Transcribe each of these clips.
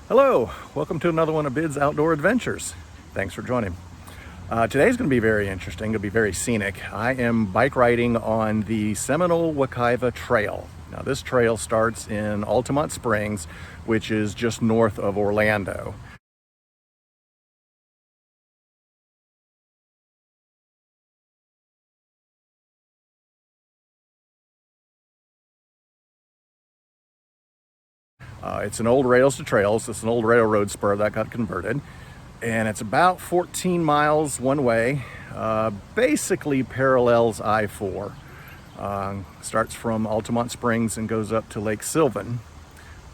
Hello, welcome to another one of Bid's Outdoor Adventures. Thanks for joining. Today's going to be very interesting. It'll be very scenic. I am bike riding on the Seminole Wekiva Trail. Now this trail starts in Altamonte Springs, which is just north of Orlando. It's an old rails to trails. It's an old railroad spur that got converted. And it's about 14 miles one way, basically parallels I-4. Starts from Altamonte Springs and goes up to Lake Sylvan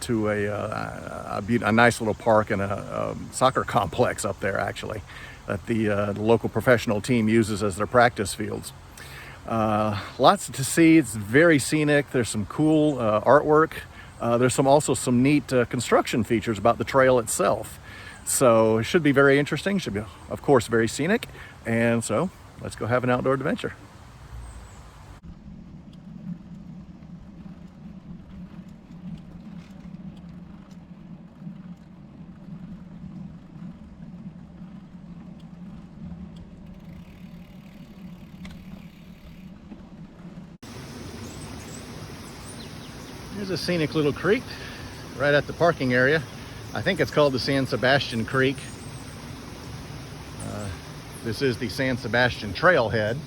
to a nice little park and a soccer complex up there, actually, that the local professional team uses as their practice fields. Lots to see. It's very scenic. There's some cool artwork. There's also some neat construction features about the trail itself. So it should be very interesting. Should be, of course, very scenic. And so let's go have an outdoor adventure. Here's a scenic little creek right at the parking area. I think it's called the San Sebastian Creek. This is the San Sebastian Trailhead.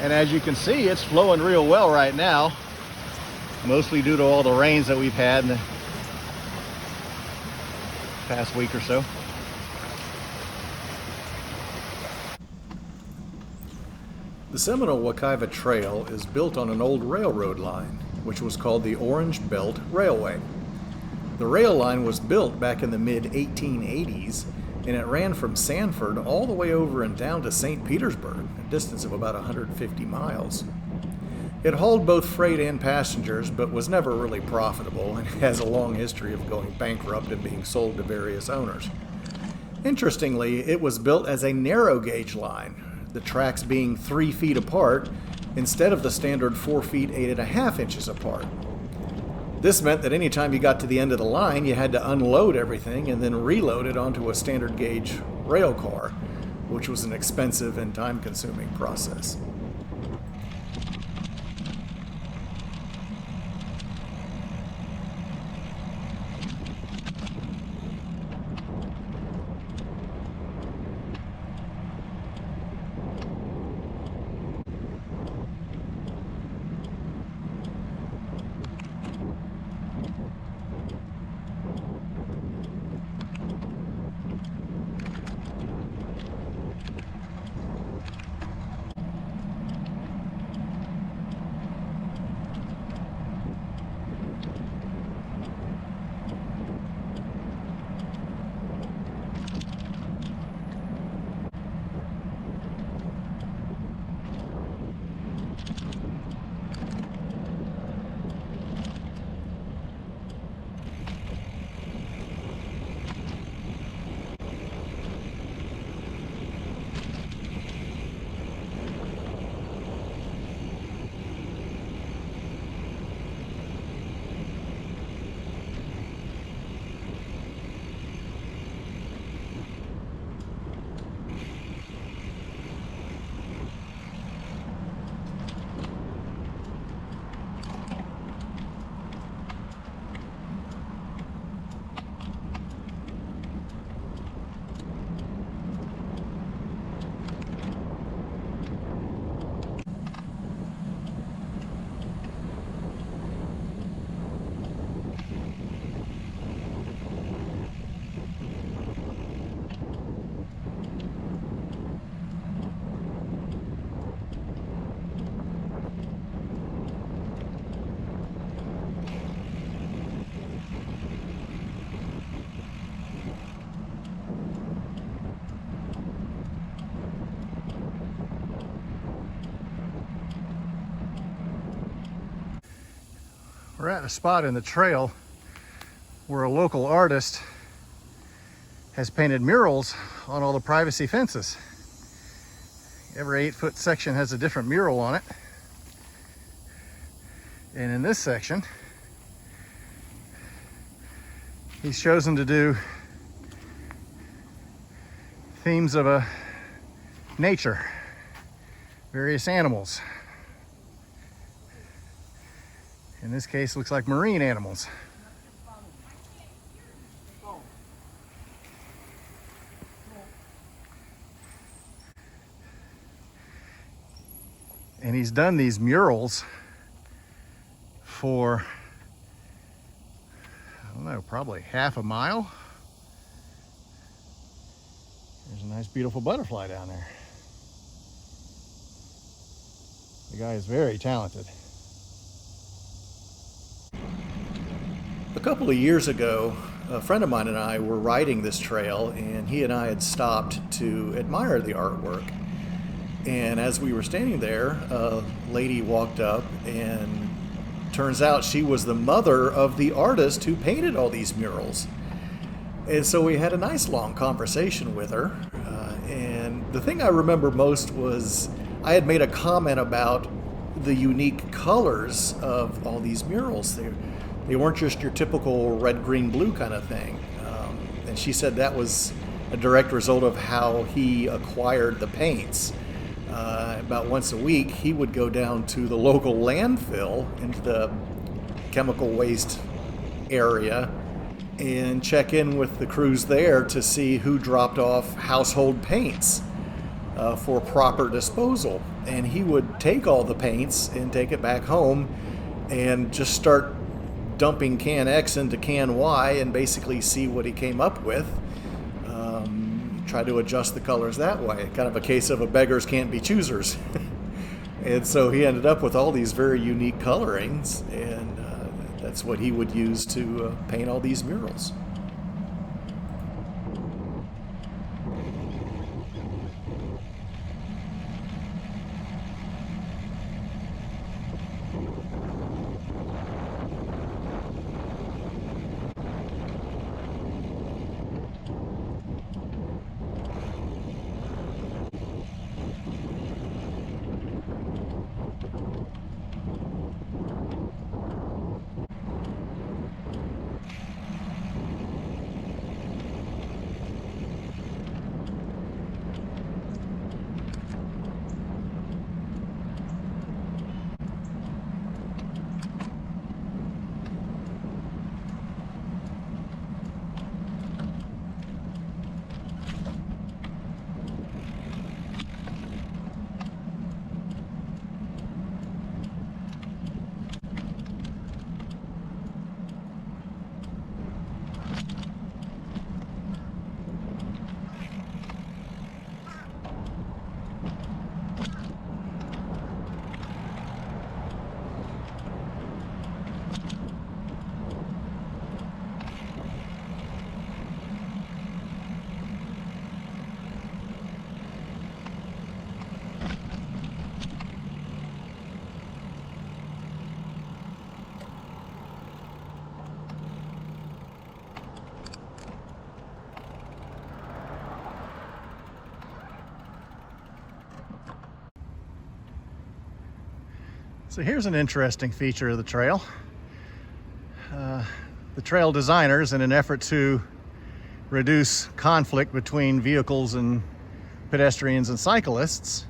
And as you can see, it's flowing real well right now, mostly due to all the rains that we've had in the past week or so. The Seminole Wekiva Trail is built on an old railroad line, which was called the Orange Belt Railway. The rail line was built back in the mid-1880s, and it ran from Sanford all the way over and down to St. Petersburg, a distance of about 150 miles. It hauled both freight and passengers, but was never really profitable, and has a long history of going bankrupt and being sold to various owners. Interestingly, it was built as a narrow gauge line, the tracks being 3 feet apart instead of the standard 4 feet 8.5 inches apart. This meant that anytime you got to the end of the line, you had to unload everything and then reload it onto a standard gauge rail car, which was an expensive and time-consuming process. We're at a spot in the trail where a local artist has painted murals on all the privacy fences. Every 8-foot section has a different mural on it. And in this section, he's chosen to do themes of nature, various animals. In this case, looks like marine animals. And he's done these murals for, I don't know, probably half a mile. There's a nice, beautiful butterfly down there. The guy is very talented. A couple of years ago, a friend of mine and I were riding this trail, and he and I had stopped to admire the artwork. And as we were standing there, a lady walked up, and turns out she was the mother of the artist who painted all these murals. And so we had a nice long conversation with her. And the thing I remember most was I had made a comment about the unique colors of all these murals. They weren't just your typical red, green, blue kind of thing. And she said that was a direct result of how he acquired the paints. About once a week, he would go down to the local landfill into the chemical waste area and check in with the crews there to see who dropped off household paints for proper disposal. And he would take all the paints and take it back home and just start dumping can X into can Y and basically see what he came up with. Try to adjust the colors that way. Kind of a case of a beggars can't be choosers. And so he ended up with all these very unique colorings, and that's what he would use to paint all these murals. So here's an interesting feature of the trail. The trail designers, in an effort to reduce conflict between vehicles and pedestrians and cyclists,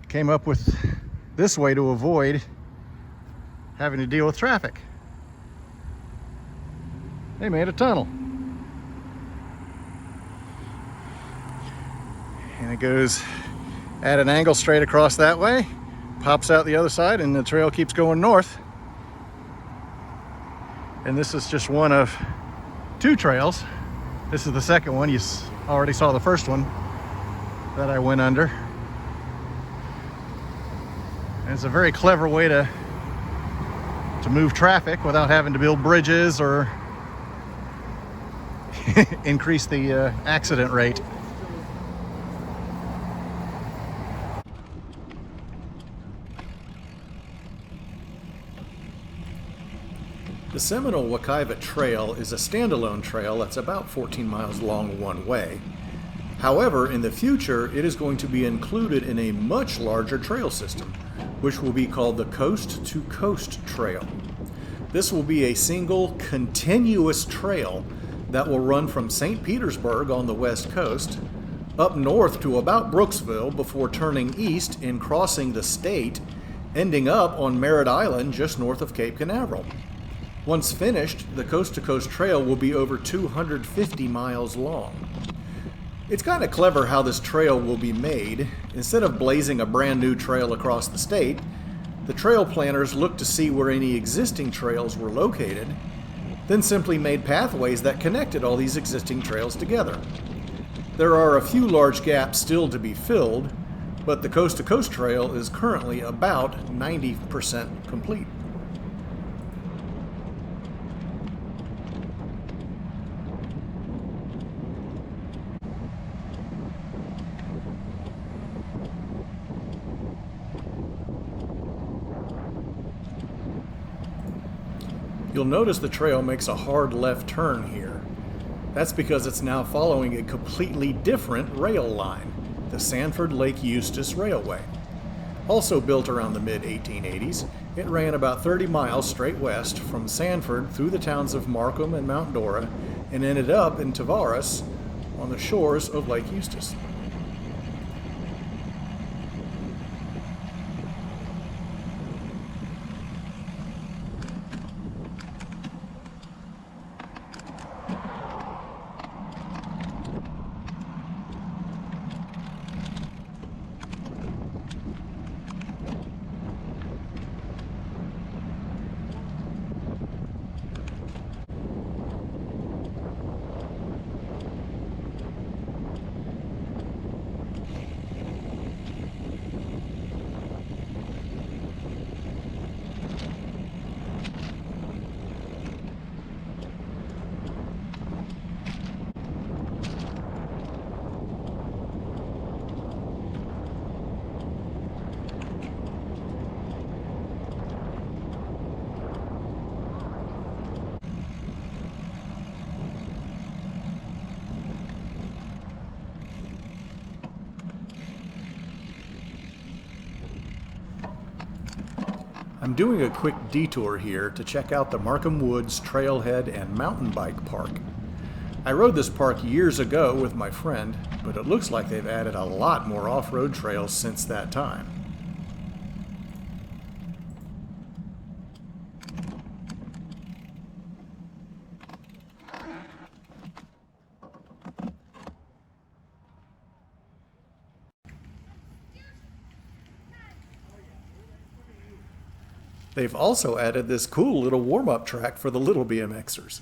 came up with this way to avoid having to deal with traffic. They made a tunnel. And it goes at an angle straight across that way, pops out the other side, and the trail keeps going north. And this is just one of two trails. This is the second one. You already saw the first one that I went under. And it's a very clever way to move traffic without having to build bridges or increase the accident rate. The Seminole Wekiva Trail is a standalone trail that's about 14 miles long one way. However, in the future, it is going to be included in a much larger trail system, which will be called the Coast to Coast Trail. This will be a single continuous trail that will run from St. Petersburg on the west coast up north to about Brooksville before turning east and crossing the state, ending up on Merritt Island just north of Cape Canaveral. Once finished, the Coast to Coast Trail will be over 250 miles long. It's kind of clever how this trail will be made. Instead of blazing a brand new trail across the state, the trail planners looked to see where any existing trails were located, then simply made pathways that connected all these existing trails together. There are a few large gaps still to be filled, but the Coast to Coast Trail is currently about 90% complete. You'll notice the trail makes a hard left turn here. That's because it's now following a completely different rail line, the Sanford Lake Eustis Railway. Also built around the mid-1880s, it ran about 30 miles straight west from Sanford through the towns of Markham and Mount Dora and ended up in Tavares on the shores of Lake Eustis. I'm doing a quick detour here to check out the Markham Woods Trailhead and Mountain Bike Park. I rode this park years ago with my friend, but it looks like they've added a lot more off-road trails since that time. They've also added this cool little warm-up track for the little BMXers.